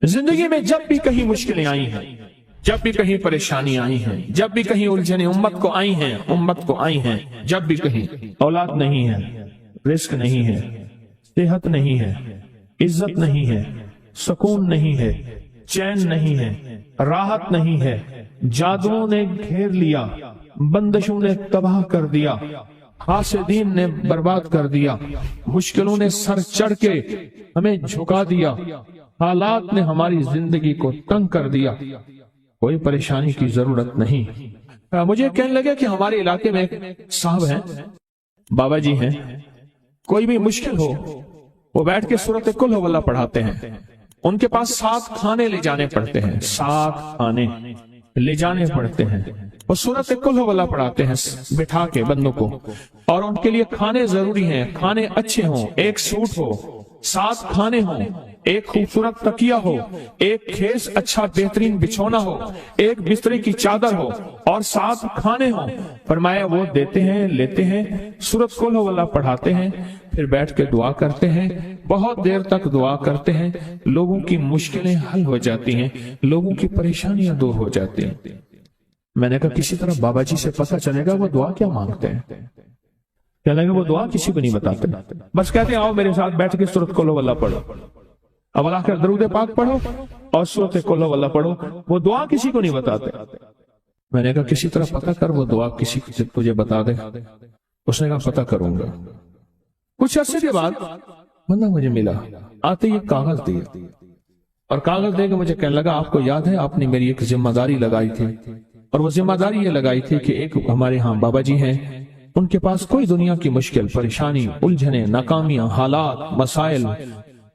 जिंदगी में जब भी कहीं मुश्किलें आई हैं, जब भी कहीं परेशानी आई हैं, जब भी कहीं उलझने उम्मत को आई हैं, जब भी कहीं औलाद नहीं है, रिस्क नहीं है, सेहत नहीं है, इज्जत नहीं है, सुकून नहीं है, चैन नहीं है, राहत नहीं है, जादुओं ने घेर लिया, बंदिशों ने तबाह कर दिया, हासिदीन ने बर्बाद कर दिया, मुश्किलों ने सर चढ़ के हमें झुका दिया, हालात ने हमारी जिंदगी को तंग कर दिया, कोई परेशानी की जरूरत नहीं। मुझे कहने लगे कि हमारे इलाके में एक साहब हैं, बाबा जी हैं, कोई भी मुश्किल हो वो बैठ के सूरत कुल हुवल्लाह पढ़ाते हैं। उनके पास 7 खाने ले जाने पड़ते हैं, 7 खाने ले जाने पड़ते हैं। वो सूरत कुल हुवल्लाह पढ़ाते हैं बिठा के बंदों को, और उनके लिए खाने जरूरी हैं, खाने अच्छे हों, एक सूट हो, 7 खाने हों, एक खूबसूरत तकिया हो, एक खेस अच्छा बेहतरीन बिछौना हो, एक बिस्तरे की चादर हो और 7 खाने हो। फरमाया वो देते हैं, लेते हैं, सूरत कुल हुवल्लाह पढ़ाते हैं, फिर बैठ के दुआ करते हैं, बहुत देर तक दुआ करते हैं, लोगों की मुश्किलें हल हो जाती हैं, लोगों की परेशानियां दूर हो जाती हैं। मैंने कहा किसी तरह बाबा जी से पता चलेगा वो दुआ क्या मांगते हैं। क्या लगे वो दुआ किसी को नहीं बताते, बस कहते हैं आओ मेरे साथ बैठ के सूरत कुल हुवल्लाह पढ़ो, अब अल्लाह का दरूद पाक पढ़ो और सूरत कुल हुवल्लाह पढ़ो, वो दुआ किसी को नहीं बताते। मैंने कहा किसी तरह पता कर वो दुआ किसी को तुझे बता दे। उसने कहा पता करूंगा। कुछ अर्से के बाद बंदा मुझे मिला, आते ही कागज दिया और कागज देकर मुझे कहने लगा आपको याद है आपने मेरी एक जिम्मेदारी लगाई थी, और वो जिम्मेदारी ये लगाई थी कि एक हमारे यहाँ बाबा जी हैं, उनके पास कोई दुनिया की मुश्किल परेशानी उलझने नाकामियां हालात मसाइल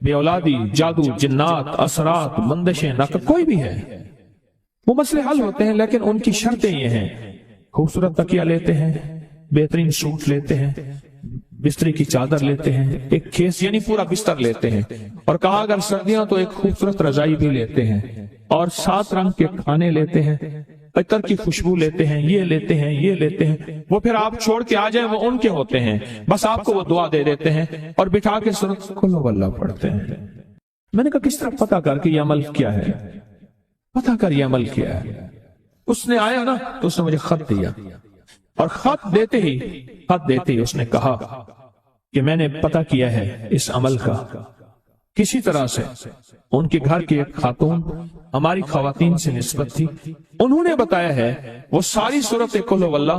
बे औलादी जादू जिन्नात असरात बंदिशें ना कोई भी है, वो मसले हल होते हैं। लेकिन उनकी शर्तें ये हैं, खूबसूरत तकिया लेते हैं, बेहतरीन सूट लेते हैं, बिस्तरे की चादर लेते हैं, एक खेस यानी पूरा बिस्तर लेते हैं, और कहा अगर सर्दियां तो एक खूबसूरत रजाई भी लेते हैं, और 7 रंग के खाने लेते हैं, अतर की खुशबू लेते हैं, ये लेते हैं, ये लेते हैं। वो फिर आप छोड़ के आ जाए वो उनके होते हैं, बस आपको वो दुआ दे देते हैं और बिठा के सूरत कुल हुवल्लाह पढ़ते हैं। मैंने कहा किस तरह पता कर कि ये अमल क्या है, पता कर ये अमल क्या है। उसने आया ना तो उसने मुझे खत दिया, और खत देते ही उसने कहा कि मैंने पता किया है इस अमल का किसी तरह से। उनके घर की एक खातून हमारी खवातीन से निस्बत थी, उन्होंने बताया है वो सारी सूरत कुल हुवल्लाह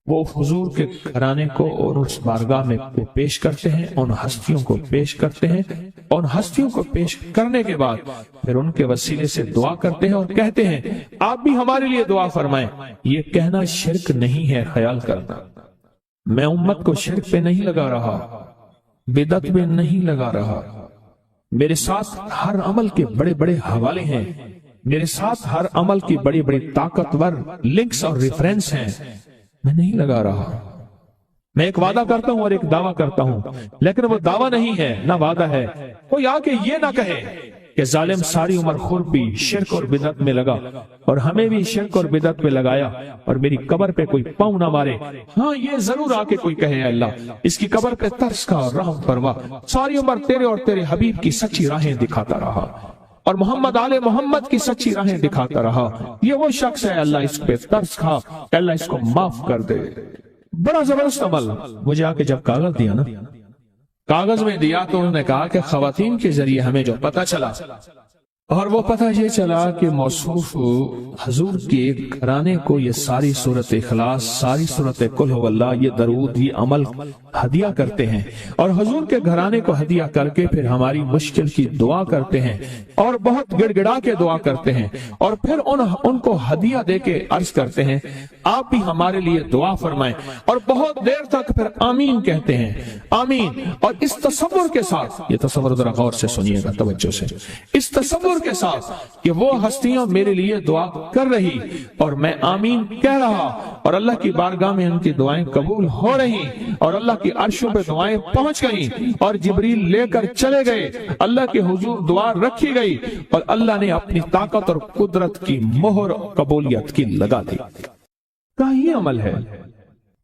वो हुजूर के घराने को और उस बारगाह में को पेश करते हैं, उन हस्तियों को पेश करते हैं, और हस्तियों को पेश करने के बाद फिर उनके वसीले से दुआ करते हैं और कहते हैं आप भी हमारे लिए दुआ फरमाएं। ये कहना शिरक नहीं है, ख्याल करना। मैं उम्मत को शिरक पे नहीं लगा रहा, बिदअत पे नहीं लगा रहा। मेरे साथ हर अमल के बड़े बड़े हवाले हैं, मेरे साथ हर अमल की बड़ी बड़ी ताकतवर लिंक्स और रेफरेंस हैं। मैं नहीं लगा रहा, मैं एक वादा करता हूं और एक दावा करता हूं, लेकिन वो दावा नहीं है ना वादा है। कोई आके ये ना कहे कि जालिम सारी उम्र खुरपी शिरक और बिदअत में लगा और हमें भी शिरक और बिदअत में लगाया, और मेरी कब्र पे कोई पाँव ना मारे। हाँ ये जरूर आके कोई कहे अल्लाह इसकी कब्र पे तरस का रहम फरमा, सारी उम्र तेरे और तेरे हबीब की सच्ची राहें दिखाता रहा और मोहम्मद आले मोहम्मद की सच्ची राहें दिखाता रहा। ये वो शख्स है, अल्लाह इस पे तरस खा, अल्लाह इसको माफ कर दे। बड़ा जबरदस्त अमल। मुझे आके जब कागज दिया ना, कागज में दिया तो उन्होंने कहा कि खवातीन के जरिए हमें जो पता चला, और वो पता ये चला कि मौसूफ हजूर के घराने को ये सारी सूरत इखलास, सारी सूरत कुल हुवल्लाह, ये दरूद, ये अमल हदिया करते हैं, और हजूर के घराने को हदिया करके फिर हमारी मुश्किल की दुआ करते हैं और बहुत गिड़गिड़ा के दुआ करते हैं, और फिर उनको हदिया दे के अर्ज करते हैं आप भी हमारे लिए दुआ फरमाएं, और बहुत देर तक फिर आमीन कहते हैं, आमीन। और इस तसव्वुर के साथ, ये तसव्वुर जरा गौर से सुनिएगा तवज्जो से, इस तसव्वुर के साथ कि वो हस्तियां मेरे लिए दुआ कर रही और मैं आमीन कह रहा, और अल्लाह की बारगाह में उनकी दुआएं कबूल हो रही, और अल्लाह की अर्शों पे दुआएं पहुंच गई, और जिब्रील लेकर चले गए, अल्लाह के हुजूर दुआ रखी गई, और अल्लाह ने अपनी ताकत और कुदरत की मोहर कबूलियत की लगा दी। क्या ये अमल है?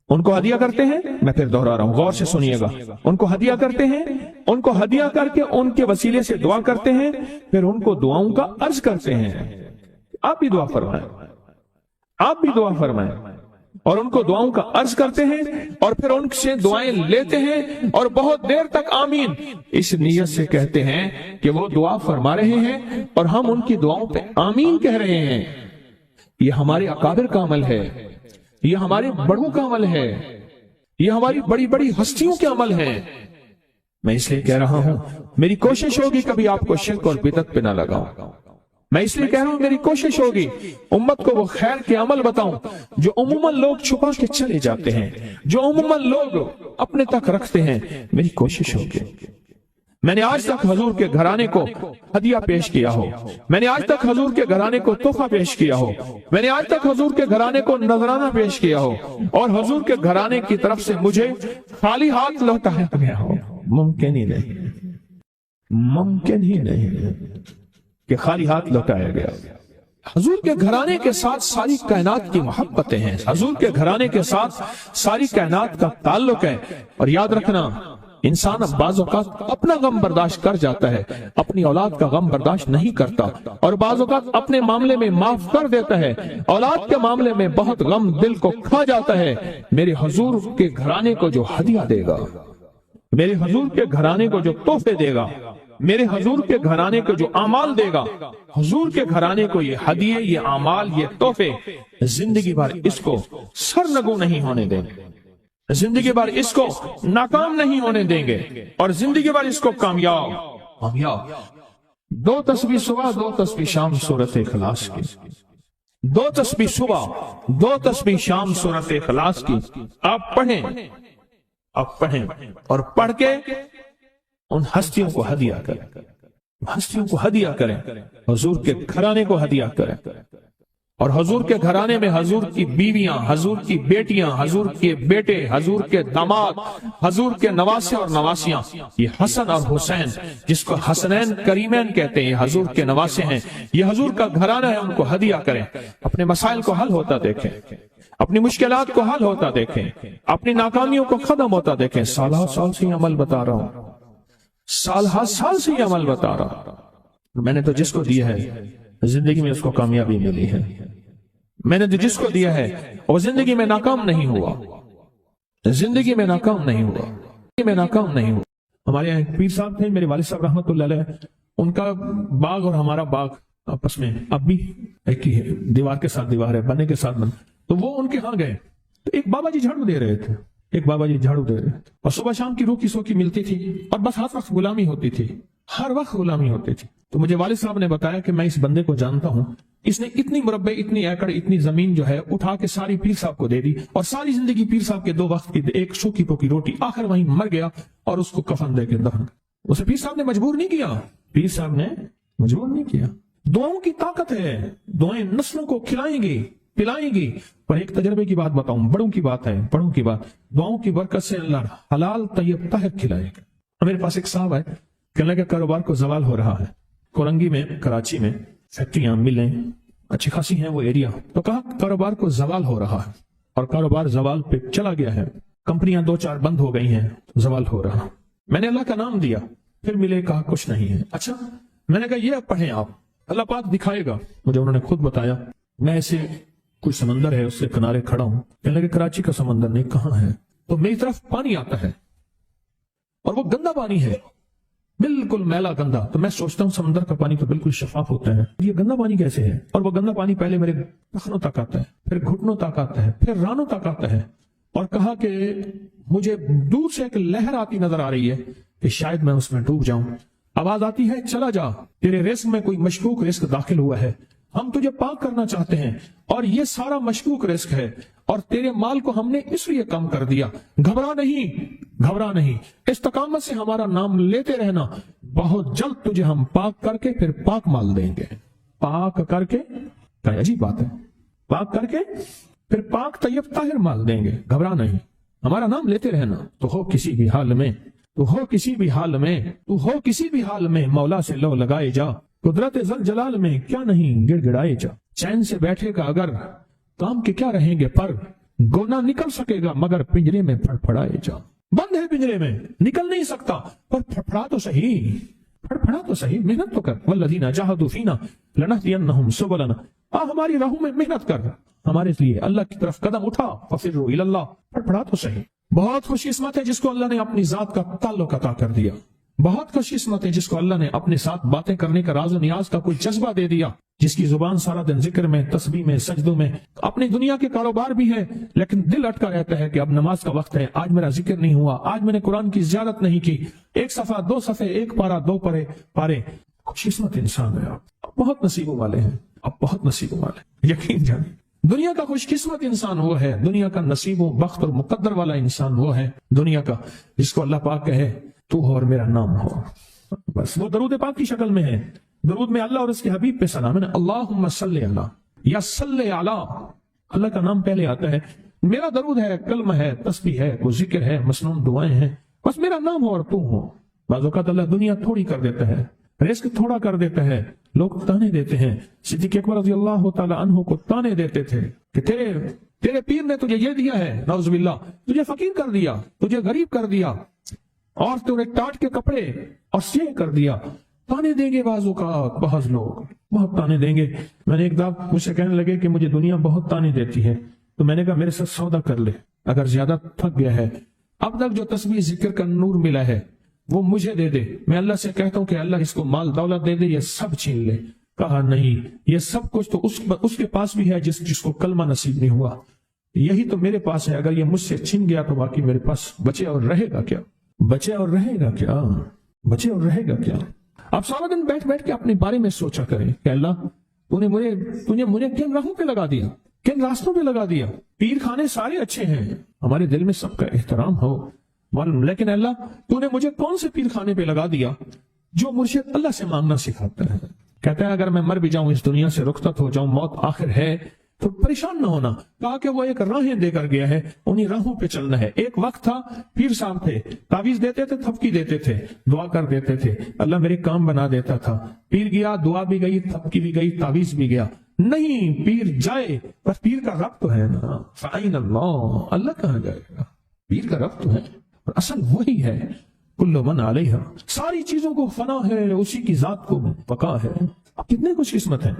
ان کو ہدیہ کرتے ہیں، میں پھر دوہرا رہا ہوں، غور سے سنیے گا، ان کو ہدیہ کرتے ہیں، ان کو ہدیہ کر کے ان کے وسیلے سے دعا کرتے ہیں، پھر ان کو دعاؤں کا عرض کرتے ہیں، آپ بھی دعا فرمائیں، آپ بھی دعا فرمائیں، اور ان کو دعاؤں کا عرض کرتے ہیں، اور پھر ان سے دعائیں لیتے ہیں، اور بہت دیر تک آمین اس نیت سے کہتے ہیں کہ وہ دعا فرما رہے ہیں اور ہم ان کی دعاؤں پہ آمین کہہ رہے ہیں۔ یہ ہمارے اکابر کا عمل ہے، یہ ہمارے بڑوں کا عمل ہے، یہ ہماری بڑی بڑی ہستیوں کے عمل ہیں۔ میں اس لیے کہہ رہا ہوں، میری کوشش ہوگی کبھی آپ کو شرک اور بدعت پہ نہ لگاؤں، میں اس لیے کہہ رہا ہوں میری کوشش ہوگی امت کو وہ خیر کے عمل بتاؤں جو عموماً لوگ چھپا کے چلے جاتے ہیں، جو عموماً لوگ اپنے تک رکھتے ہیں، میری کوشش ہوگی۔ میں نے آج تک حضور کے گھرانے کو ہدیہ پیش کیا ہو، میں نے آج تک حضور کے گھرانے کو تحفہ پیش کیا ہو، میں نے آج تک حضور کے گھرانے کو نذرانہ پیش کیا ہو، اور حضور کے گھرانے کی طرف سے مجھے خالی ہاتھ لوٹایا گیا ہو۔ ممکن ہی نہیں، ممکن ہی نہیں کہ خالی ہاتھ لوٹایا گیا۔ حضور کے گھرانے کے ساتھ ساری کائنات کی محبتیں ہیں، حضور کے گھرانے کے ساتھ ساری کائنات کا تعلق ہے، اور یاد رکھنا انسان بعض اوقات اپنا غم برداشت کر جاتا ہے، اپنی اولاد کا غم برداشت نہیں کرتا، اور بعض اوقات اپنے معاملے میں معاف کر دیتا ہے، اولاد کے معاملے میں بہت غم دل کو کھا جاتا ہے۔ میرے حضور کے گھرانے کو جو ہدیہ دے گا، میرے حضور کے گھرانے کو جو تحفے دے گا، میرے حضور کے گھرانے کو جو اعمال دے گا، حضور کے گھرانے کو یہ ہدیے، یہ اعمال، یہ تحفے زندگی بھر اس کو سرنگو نہیں ہونے دیں گے، زندگی بھر اس کو ناکام نہیں ہونے دیں گے، اور زندگی بھر اس کو کامیاب۔ 2 تسبیح صبح 2 تسبیح شام سورۃ اخلاص کی، 2 تسبیح صبح 2 تسبیح شام سورۃ اخلاص کی آپ پڑھیں، آپ پڑھیں، اور پڑھ کے ان ہستیوں کو ہدیہ کریں، ہستیوں کو ہدیہ کریں، حضور کے گھرانے کو ہدیہ کریں، اور حضور کے گھرانے میں حضور کی بیویاں، حضور کی بیٹیاں، حضور کے بیٹے، حضور کے داماد، حضور کے نواسے اور نواسیاں، یہ حسن اور حسین جس کو حسنین کریمین کہتے ہیں، حضور کے نواسے ہیں، یہ حضور کا گھرانہ ہے، ان کو ہدیہ کریں، اپنے مسائل کو حل ہوتا دیکھیں، اپنی مشکلات کو حل ہوتا دیکھیں، اپنی ناکامیوں کو ختم ہوتا دیکھیں۔ سالہ سال سے یہ عمل بتا رہا ہوں، سالہ سال سے یہ عمل بتا رہا ہوں، میں نے تو جس کو دیا ہے زندگی میں اس کو کامیابی ملی ہے، میں نے جس کو دیا ہے وہ زندگی میں ناکام نہیں ہوا، زندگی میں ناکام نہیں ہوا، زندگی میں ناکام نہیں ہوا۔ ہمارے یہاں ایک پیر صاحب تھے، میرے والد صاحب رحمۃ اللہ علیہ، ان کا باغ اور ہمارا باغ آپس میں اب بھی ایک ہی ہے، دیوار کے ساتھ دیوار ہے، بنے کے ساتھ بن، تو وہ ان کے ہاں گئے تو ایک بابا جی جھاڑو دے رہے تھے، ایک بابا جی جھاڑو دے رہے تھے، اور صبح شام کی روکی سوکی ملتی تھی، اور بس ہر وقت غلامی ہوتی تھی، ہر وقت غلامی ہوتی تھی۔ تو مجھے والد صاحب نے بتایا کہ میں اس بندے کو جانتا ہوں، اس نے اتنی مربع، اتنی ایکڑ، اتنی زمین جو ہے اٹھا کے ساری پیر صاحب کو دے دی، اور ساری زندگی پیر صاحب کے 2 وقت کی ایک سوکھی پوکی روٹی، آخر وہیں مر گیا اور اس کو کفن دے کے دفن۔ اسے پیر صاحب نے مجبور نہیں کیا، پیر صاحب نے مجبور نہیں کیا۔ دعاؤں کی طاقت ہے، دعائیں نسلوں کو کھلائیں گی، پلائیں گی۔ پر ایک تجربے کی بات بتاؤں، بڑوں کی بات ہے، بڑوں کی بات، دعاؤں کی برکت سے اللہ حلال طیب طاہر کھلائے گا۔ میرے پاس ایک صاحب ہے، کہنے لگا کاروبار کو زوال ہو رہا ہے، کورنگی میں، کراچی میں فیکٹریاں، ملیں اچھی خاصی ہیں وہ ایریا، تو کہا کاروبار کو زوال ہو رہا ہے، اور کاروبار زوال پہ چلا گیا ہے، کمپنیاں 2-4 بند ہو گئی ہیں، زوال ہو رہا۔ میں نے اللہ کا نام دیا، پھر ملے، کہا کچھ نہیں ہے۔ اچھا، میں نے کہا یہ اب پڑھیں آپ، اللہ پاک دکھائے گا مجھے۔ انہوں نے خود بتایا، میں ایسے کوئی سمندر ہے اس کے کنارے کھڑا ہوں، کہنے لگے کراچی کا سمندر نہیں، کہاں ہے؟ تو میری طرف پانی آتا ہے، اور وہ گندا پانی ہے، بالکل میلا گندا۔ تو میں سوچتا ہوں سمندر کا پانی تو بالکل شفاف ہوتا ہے، یہ گندا پانی کیسے ہے؟ اور وہ گندا پانی پہلے میرے ٹخنوں تک آتا ہے، پھر گھٹنوں تک آتا ہے، پھر رانوں تک آتا ہے۔ اور کہا کہ مجھے دور سے ایک لہر آتی نظر آ رہی ہے کہ شاید میں اس میں ڈوب جاؤں۔ آواز آتی ہے، چلا جا، تیرے رزق میں کوئی مشکوک رزق داخل ہوا ہے، ہم تجھے پاک کرنا چاہتے ہیں، اور یہ سارا مشکوک رزق ہے، اور تیرے مال کو ہم نے اس لیے کم کر دیا۔ گھبرا نہیں، گھبرا نہیں، استقامت سے ہمارا نام لیتے رہنا، بہت جلد تجھے ہم پاک کر کے پھر پاک مال دیں گے۔ پاک کر کے، کیا عجیب بات ہے، پاک کر کے پھر پاک طیب طاہر مال دیں گے۔ گھبرا نہیں، ہمارا نام لیتے رہنا، تو ہو کسی بھی حال میں، تو ہو کسی بھی حال میں، تو ہو کسی بھی حال میں، مولا سے لو لگائے جا، قدرت ذل جلال میں کیا نہیں گڑ گڑائے جا۔ چین سے بیٹھے گا اگر، کام کے کیا رہیں گے پر، गोना निकल सकेगा मगर पिंजरे में फड़फड़ाए जा। बंद है पिंजरे में, निकल नहीं सकता, पर फड़फड़ा तो सही, फड़फड़ा तो सही, मेहनत तो कर। वल्लज़ीना जाहदू फीना लनहदियन्नहुम सुबुलना, हमारी राहों में मेहनत कर, हमारे लिए अल्लाह की तरफ कदम उठा। फफिर्रू इलल्लाह, फड़फड़ा तो सही। बहुत खुशकिस्मत है जिसको अल्लाह ने अपनी जात का ताल्लुक अता कर दिया। बहुत खुशकिस्मत है जिसको अल्लाह ने अपने साथ बातें करने का राज़ो नियाज का कोई जज्बा दे दिया, जिसकी जुबान सारा दिन जिक्र में, तस्बीह में, सजदों में, अपनी दुनिया के कारोबार भी है लेकिन दिल अटका रहता है कि अब नमाज का वक्त है, आज मेरा जिक्र नहीं हुआ, आज मैंने कुरान की ज़ियारत नहीं की, एक सफा, दो सफे, एक पारा, दो पारे। खुशकिस्मत इंसान है आप बहुत नसीबों वाले हैं, आप बहुत नसीबों वाले। यकीन जानिए दुनिया का खुशकिस्मत इंसान वो है, दुनिया का नसीबों, बख्त और मुकद्दर वाला इंसान वो है दुनिया का जिसको अल्लाह पाक कहे तू हो और मेरा नाम हो। बस वो दरूद पाक की शक्ल में है। दरूद में अल्लाह और उसके हबीब पे सलाम है, अल्लाहुम्मा सल्ली अला या सल्ले अला, अल्लाह का नाम पहले आता है। मेरा दरूद है, कलमा है, तस्बीह है, वो जिक्र है, मसनून दुआएं हैं, बस मेरा नाम हो और तू हो। बाज़ औक़ात अल्लाह दुनिया थोड़ी कर देता है, रिस्क थोड़ा कर देता है, लोग ताने देते हैं। सिद्दीक़ अकबर रज़ियल्लाहु ताला अन्हु को ताने देते थे कि तेरे पीर ने तुझे ये दिया है, नौज़ुबिल्लाह, तुझे फकीर कर दिया, तुझे गरीब कर दिया, और तूने टाट के कपड़े और सिए कर दिया। ताने देंगे बाजू का, बहुत लोग बहुत ताने देंगे। मैंने एक दफा मुझसे कहने लगे कि मुझे दुनिया बहुत ताने देती है, तो मैंने कहा मेरे साथ सौदा कर ले, अगर ज्यादा थक गया है, अब तक जो तस्बीह जिक्र का नूर मिला है वो मुझे दे दे, मैं अल्लाह से कहता हूँ कि अल्लाह इसको माल दौलत दे दे, ये सब छीन ले। कहा नहीं, ये सब कुछ तो उसके पास भी है जिसको कलमा नसीब नहीं हुआ, यही तो मेरे पास है। अगर ये मुझसे छीन गया तो बाकी मेरे पास बचे और रहेगा क्या? बचे और रहेगा क्या? बचे और रहेगा क्या? आप सारा दिन बैठ बैठ के अपने बारे में सोचा करें कि अल्लाह तूने मुझे किन राहों पे लगा दिया, किन रास्तों पे लगा दिया। पीर खाने सारे अच्छे हैं, हमारे दिल में सबका एहतराम हो, लेकिन अल्लाह तूने मुझे कौन से पीर खाने पे लगा दिया जो मुर्शिद अल्लाह से मांगना सिखाता है। कहता है अगर मैं मर भी जाऊं, इस दुनिया से रुखसत हो जाऊं, मौत आखिर है, तो परेशान ना होना। कहा कि वो एक राहें देकर गया है, उन्हीं राहों पे चलना है। एक वक्त था पीर साहब थे, तावीज देते थे, थपकी देते थे, दुआ कर देते थे, अल्लाह मेरे काम बना देता था। पीर गया, दुआ भी गई, थपकी भी गई, तावीज भी गया। नहीं, पीर जाए पर पीर का रब तो है ना, फाइन अल्लाह, अल्लाह कहाँ जाएगा? पीर का रब तो है, और असल वही है। कुल्लु मन अलैहा, सारी चीजों को फना है, उसी की जात को बका है। अब कितने खुशकिस्मत है,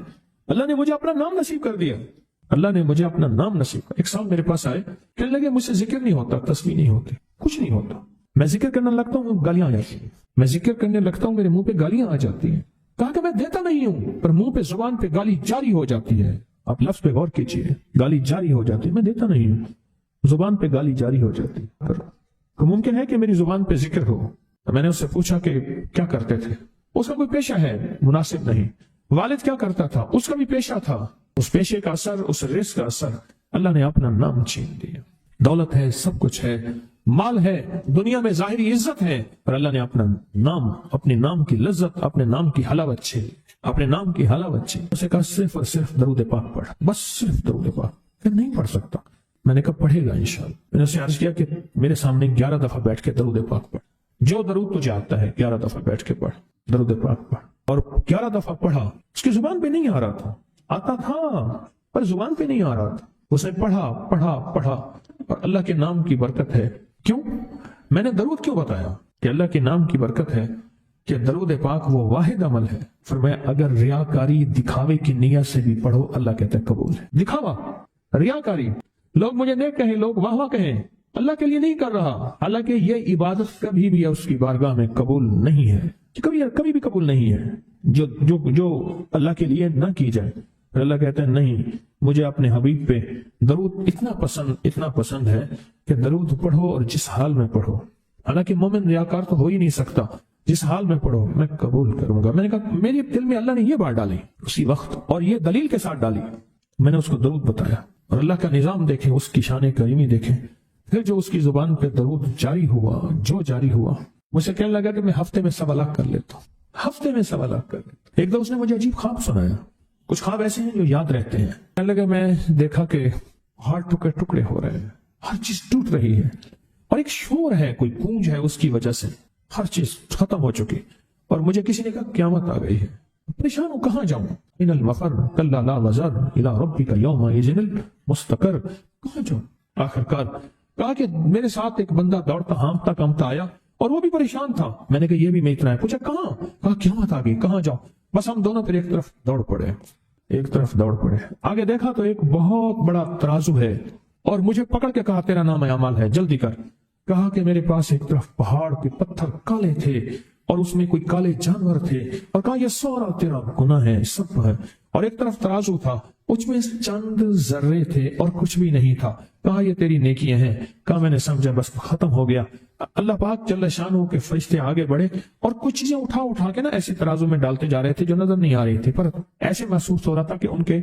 अल्लाह ने मुझे अपना नाम नसीब कर दिया, अल्लाह ने मुझे अपना नाम नसीब कर। एक साल मेरे पास आए, कहने लगे मुझसे जिक्र नहीं होता, तस्बीह नहीं होती, कुछ नहीं होता। मैं जिक्र करने लगता हूँ गालियां आ जाती हैं, मैं जिक्र करने लगता हूँ मेरे मुंह पे गालियां आ जाती हैं। कहा कि मैं देता नहीं हूं, पर मुंह पे, जुबान पे गाली जारी हो जाती है। आप लफ्ज पे गौर कीजिए, गाली जारी हो जाती है। मैं देता नहीं हूं, जुबान पे गाली जारी हो जाती है, पर तो मुमकिन है कि मेरी जुबान पे जिक्र हो। तो मैंने उससे पूछा कि क्या करते थे? उसका कोई पेशा है? मुनासिब नहीं। वालिद क्या करता था? उसका भी पेशा था। उस पेशे का असर, उस रिस्क का असर, अल्लाह ने अपना नाम छीन दिया। दौलत है, सब कुछ है, माल है, दुनिया में जाहिरी इज्जत है, पर अल्लाह ने अपना नाम, अपने नाम की लज्जत, अपने नाम की हलावत छीन, अपने नाम की हलावत छीन। उसे कहा सिर्फ और सिर्फ दरूद पाक पढ़, बस सिर्फ दरूद पाक। फिर नहीं पढ़ सकता। मैंने कहा पढ़ेगा इंशाअल्लाह। मैंने उसे अर्ज किया कि मेरे सामने 11 दफा बैठ के दरूद पाक पढ़, जो दरूद तुझे आता है 11 दफा बैठ के पढ़, दरूद पाक पढ़। और 11 दफा पढ़ा, उसकी जुबान पे नहीं आ रहा था, आता था पर जुबान पे नहीं आ रहा था। उसने पढ़ा पढ़ा पढ़ा, और अल्लाह के नाम की बरकत है। क्यों मैंने दरूद क्यों बताया कि अल्लाह के नाम की बरकत है कि दरूद पाक वो वाहिद अमल है। फरमाया अगर रियाकारी, दिखावे की नियत से भी पढ़ो, अल्लाह कहता है कबूल है। दिखावा, रियाकारी, लोग मुझे नेक कहें, लोग वाह वाह कहें, अल्लाह के लिए नहीं कर रहा, हालांकि ये इबादत कभी भी उसकी बारगाह में कबूल नहीं है, कभी भी कबूल नहीं है जो जो जो अल्लाह के लिए ना की जाए। अल्लाह कहते हैं नहीं, मुझे अपने हबीब पे दरूद इतना पसंद है कि दरूद पढ़ो और जिस हाल में पढ़ो। हालांकि मोमिन रियाकार तो हो ही नहीं सकता, जिस हाल में पढ़ो मैं कबूल करूंगा। मैंने कहा मेरे दिल में अल्लाह ने ये बात डाली उसी वक्त, और ये दलील के साथ डाली। मैंने उसको दरूद बताया, और अल्लाह का निजाम देखें, उसकी शान करीमी देखें। फिर जो उसकी जुबान पे दरूद जारी हुआ, जो जारी हुआ, मुझे कहने लगा कि मैं हफ्ते में 1.25 लाख कर लेता हूँ, हफ्ते में 1.25 लाख कर लेता। एक दो उसने मुझे अजीब ख्वाब सुनाया, कुछ ख्वाब ऐसे हैं जो याद रहते हैं। कहने लगा मैं देखा कि हार्ट टुकड़े टुकड़े हो रहे हैं, हर चीज टूट रही है, और एक शोर है, कोई गूंज है, उसकी वजह से हर चीज खत्म हो चुकी। और मुझे किसी ने कहा क़यामत आ गई है, परेशान हूं, कहां जाऊं? इनल मफर कल्ला ला वज़र इला रब्बिका यौमा इज़िनिल मुस्तकर, कहां जाऊं? آخرکار کہا کہ میرے ساتھ ایک بندہ دوڑتا ہانپتا کامتا آیا اور وہ بھی پریشان تھا. میں نے کہا یہ بھی میں اتنا ہے. پوچھا کہاں؟ کہا قیامت آ گئی, کہاں جاؤ؟ بس ہم دونوں پھر ایک طرف دوڑ پڑے. آگے دیکھا تو ایک بہت بڑا ترازو ہے اور مجھے پکڑ کے کہا تیرا نام اعمال ہے, جلدی کر. کہا کہ میرے پاس ایک طرف پہاڑ کے پتھر کالے تھے اور اس میں کوئی کالے جانور تھے, اور کہا یہ سارا تیرا گناہ ہے, سب ہے. اور ایک طرف ترازو تھا, اس میں چند ذرے تھے اور کچھ بھی نہیں تھا. کہا یہ تیری نیکیاں ہیں. کہا میں نے سمجھا بس ختم ہو گیا. اللہ پاک جل شانہ کے فرشتے آگے بڑھے اور کچھ چیزیں اٹھا کے نا ایسے ترازو میں ڈالتے جا رہے تھے جو نظر نہیں آ رہی تھی, پر ایسے محسوس ہو رہا تھا کہ ان کے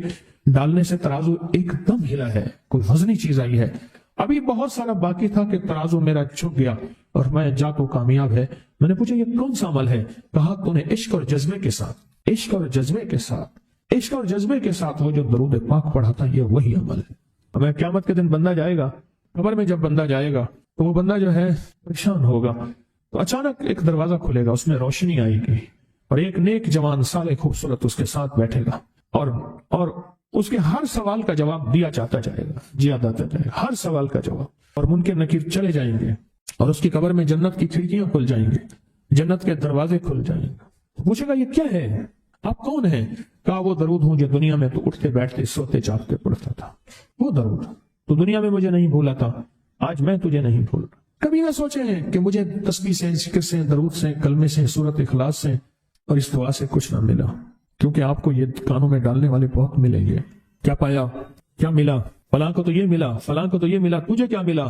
ڈالنے سے ترازو ایک دم ہلا ہے, کوئی وزنی چیز آئی ہے. ابھی بہت سارا باقی تھا کہ ترازو میرا جھک گیا اور میں جا تو کامیاب ہے. میں نے پوچھا یہ کون سا عمل ہے؟ کہا تو نے عشق اور جذبے کے ساتھ وہ جو درود پاک پڑھا تھا, یہ وہی عمل ہے. ہمیں قیامت کے دن بندہ جائے گا, قبر میں جب بندہ جائے گا تو وہ بندہ جو ہے پریشان ہوگا. تو اچانک ایک دروازہ کھلے گا, اس میں روشنی آئے گی اور ایک نیک جوان صالح خوبصورت اس کے ساتھ بیٹھے گا اور اس کے ہر سوال کا جواب دیا جاتا جائے گا, ہر سوال کا جواب. اور منکر نکیر چلے جائیں گے اور اس کی قبر میں جنت کی کھڑکیاں کھل جائیں گی, جنت کے دروازے کھل جائیں گے. پوچھے گا یہ کیا ہے, آپ کون ہیں؟ کہا وہ درود ہوں جو دنیا میں تو اٹھتے بیٹھتے سوتے جاگتے پڑھتا تھا. وہ درود تو دنیا میں مجھے نہیں بھولا تھا, آج میں تجھے نہیں بھول. کبھی نہ سوچے ہیں کہ مجھے تسبیح سے, ذکر سے, درود سے, کلمے سے, سورت اخلاص سے اور اس دعا سے کچھ نہ ملا, کیونکہ آپ کو یہ کانوں میں ڈالنے والے بہت ملیں گے. کیا پایا, کیا ملا؟ فلاں کو تو یہ ملا, فلاں کو تو یہ ملا, تجھے کیا ملا؟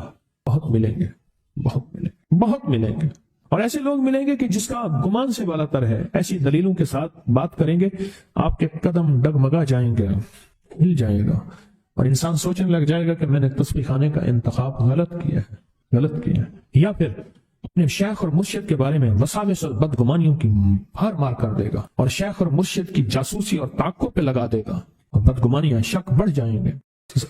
بہت ملیں گے. اور ایسے لوگ ملیں گے کہ جس کا گمان سے بالا تر ہے. ایسی دلیلوں کے ساتھ بات کریں گے, آپ کے قدم ڈگمگا جائیں گے, ہل جائے گا اور انسان سوچنے لگ جائے گا کہ میں نے تسبیح خانے کا انتخاب غلط کیا ہے. یا پھر اپنے شیخ اور مرشد کے بارے میں وساوس اور بدگمانیوں کی بھار مار کر دے گا اور شیخ اور مرشد کی جاسوسی اور تعقب پہ لگا دے گا اور بدگمانیاں, شک بڑھ جائیں گے.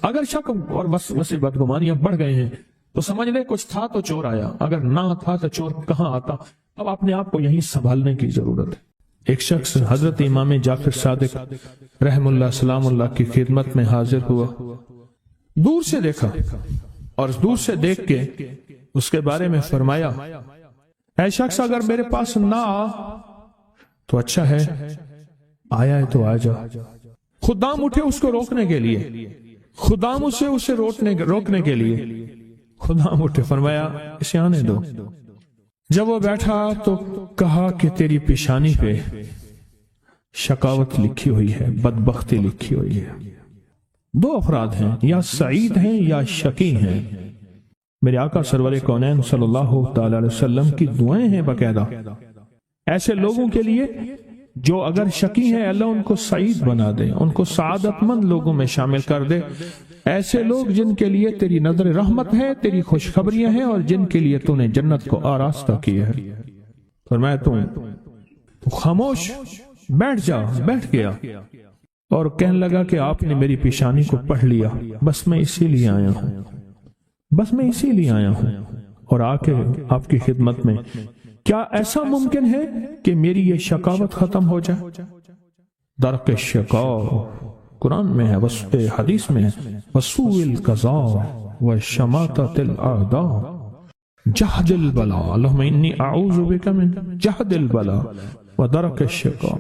اگر شک اور وسوسے بدگمانیاں بڑھ گئے ہیں تو سمجھ لے کچھ تھا تو چور آیا, اگر نہ تھا تو چور کہاں آتا. اب اپنے آپ کو یہیں سنبھالنے کی ضرورت ہے. ایک شخص حضرت امام جعفر صادق رحم اللہ سلام اللہ کی خدمت میں حاضر ہوا. دور سے دیکھا اور دور سے دیکھ کے اس کے بارے میں فرمایا, اے شخص اگر میرے پاس نہ آ تو اچھا ہے, آیا ہے تو آ جا. خدام اٹھے اس کو روکنے کے لیے, خدام اسے روکنے کے لیے خدام اٹھے, فرمایا اسے آنے دو. جب وہ بیٹھا تو کہا کہ تیری پیشانی پہ شقاوت لکھی ہوئی ہے, بدبختی لکھی ہوئی ہے. دو افراد ہیں, یا سعید ہیں یا شقی ہیں. میرے آقا سرور کونین صلی اللہ تعالی علیہ وسلم کی دعائیں ہیں باقاعدہ ایسے لوگوں کے لیے جو اگر شقی ہیں, اللہ ان کو سعید بنا دے, ان کو سعادت مند لوگوں میں شامل کر دے. ایسے لوگ جن کے لیے تیری نظر رحمت ہے, تیری خوشخبریاں ہیں, اور جن کے لیے تو نے جنت کو آراستہ کیا ہے. فرمایا تو خاموش بیٹھ گیا اور کہنے لگا کہ آپ نے میری پیشانی کو پڑھ لیا, بس میں اسی لیے آیا ہوں اور آ کے آپ کی خدمت میں. کیا ایسا ممکن ہے کہ میری یہ شقاوت ختم ہو جائے؟ درک شقاء قرآن میں ہے, حدیث میں ہے, وسوء القضاء وشماتۃ الاعداء جہد البلاء. اللہم انی اعوذ بک من جہد البلاء ودرک الشقاء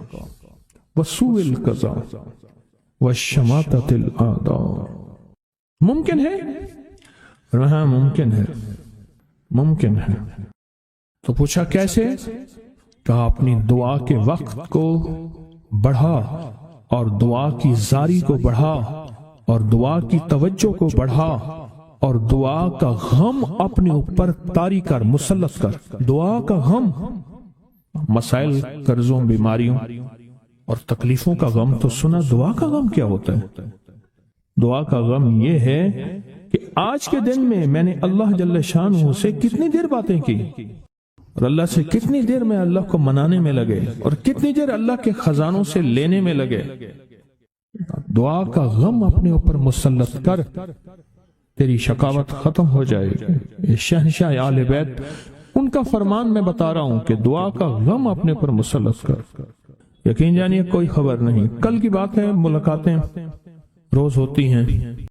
وسوء القضاء وشماتۃ الاعداء. ممکن ہے؟ ہاں ممکن ہے. تو پوچھا کیسے؟ کہا اپنی دعا کے وقت کو بڑھا اور دعا کی زاری کو بڑھا اور دعا کی توجہ کو بڑھا اور دعا کا غم اپنے اوپر طاری کر, مسلط کر. دعا کا غم, مسائل, قرضوں, بیماریوں اور تکلیفوں کا غم تو سنا. دعا کا غم کیا ہوتا ہے؟ دعا کا غم یہ ہے کہ آج کے دن میں میں نے اللہ جل شانہ سے کتنی دیر باتیں کی اور اللہ سے کتنی دیر میں اللہ کو منانے میں لگے اور کتنی دیر اللہ کے خزانوں سے لینے میں لگے. دعا کا غم اپنے اوپر مسلط کر, تیری شقاوت ختم ہو جائے گی. شہنشاہ آل بیت, ان کا فرمان میں بتا رہا ہوں کہ دعا کا غم اپنے اوپر مسلط کر. یقین جانیے کوئی خبر نہیں, کل کی بات ہے, ملاقاتیں روز ہوتی ہیں.